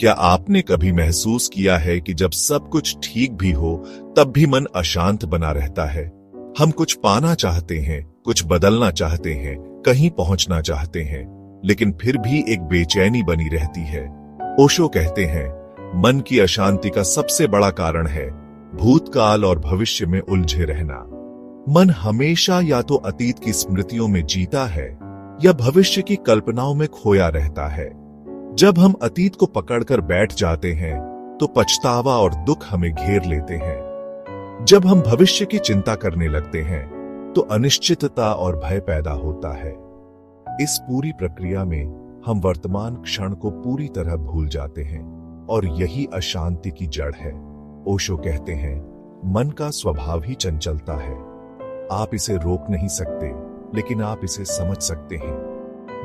क्या आपने कभी महसूस किया है कि जब सब कुछ ठीक भी हो तब भी मन अशांत बना रहता है? हम कुछ पाना चाहते हैं, कुछ बदलना चाहते हैं, कहीं पहुंचना चाहते हैं, लेकिन फिर भी एक बेचैनी बनी रहती है। ओशो कहते हैं, मन की अशांति का सबसे बड़ा कारण है भूतकाल और भविष्य में उलझे रहना। मन हमेशा या तो अतीत की स्मृतियों में जीता है या भविष्य की कल्पनाओं में खोया रहता है। जब हम अतीत को पकड़कर बैठ जाते हैं तो पछतावा और दुख हमें घेर लेते हैं। जब हम भविष्य की चिंता करने लगते हैं तो अनिश्चितता और भय पैदा होता है। इस पूरी प्रक्रिया में हम वर्तमान क्षण को पूरी तरह भूल जाते हैं और यही अशांति की जड़ है। ओशो कहते हैं, मन का स्वभाव ही चंचलता है। आप इसे रोक नहीं सकते, लेकिन आप इसे समझ सकते हैं।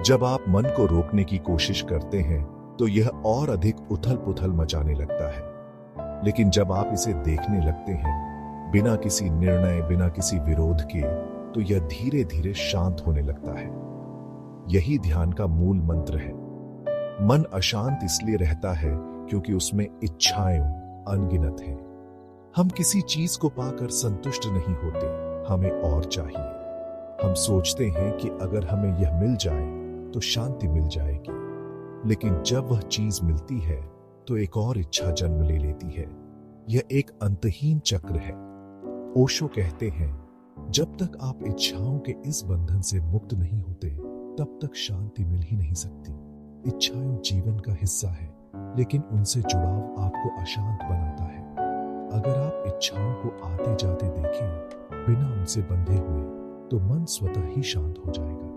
जब आप मन को रोकने की कोशिश करते हैं तो यह और अधिक उथल पुथल मचाने लगता है, लेकिन जब आप इसे देखने लगते हैं बिना किसी निर्णय, बिना किसी विरोध के, तो यह धीरे धीरे शांत होने लगता है। यही ध्यान का मूल मंत्र है। मन अशांत इसलिए रहता है क्योंकि उसमें इच्छाएं अनगिनत हैं। हम किसी चीज को पाकर संतुष्ट नहीं होते, हमें और चाहिए। हम सोचते हैं कि अगर हमें यह मिल जाए तो शांति मिल जाएगी, लेकिन जब वह चीज मिलती है तो एक और इच्छा जन्म ले लेती है। यह एक अंतहीन चक्र है। ओशो कहते हैं, जब तक आप इच्छाओं के इस बंधन से मुक्त नहीं होते तब तक शांति मिल ही नहीं सकती। इच्छाएं जीवन का हिस्सा है, लेकिन उनसे जुड़ाव आपको अशांत बनाता है। अगर आप इच्छाओं को आते जाते देखें बिना उनसे बंधे हुए तो मन स्वतः ही शांत हो जाएगा।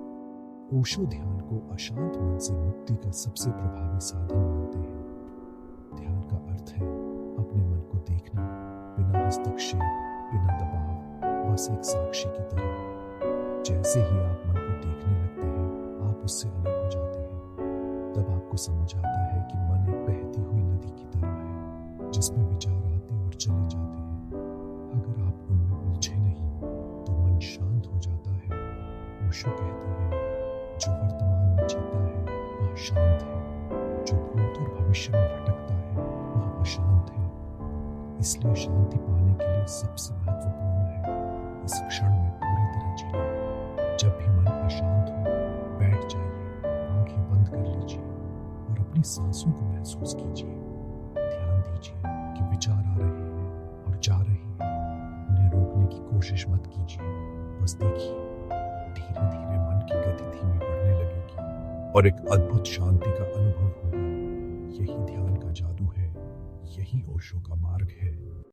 ओशो ध्यान को अशांत मन से मुक्ति का सबसे प्रभावी साधन मानते हैं। ध्यान का अर्थ है अपने मन को देखना, बिना हस्तक्षेप, बिना दबाव, बस एक साक्षी की तरह। जैसे ही आप मन को देखने लगते हैं, आप उससे अलग हो जाते हैं। तब आपको समझ आता है कि मन एक बहती हुई नदी की तरह है, जिसमें विचार आते और चले जाते हैं। अगर आप उनमें उलझे नहीं तो मन शांत हो जाता है। ओशो कहते हैं, जो वर्तमान में जीता है वह शांत है, जो भूत और भविष्य में भटकता है वह अशांत है। इसलिए शांति पाने के लिए सबसे महत्वपूर्ण है इस क्षण में पूरी तरह जीना। जब भी मन अशांत हो, बैठ जाइए, आंखें बंद कर लीजिए और अपनी सांसों को महसूस कीजिए। ध्यान दीजिए कि विचार आ रहे हैं और जा रहे हैं, उन्हें रोकने की कोशिश मत कीजिए। बस देखिए, धीरे धीरे मन की गति धीमी बढ़ने लगेगी और एक अद्भुत शांति का अनुभव होगा। यही ध्यान का जादू है, यही ओशो का मार्ग है।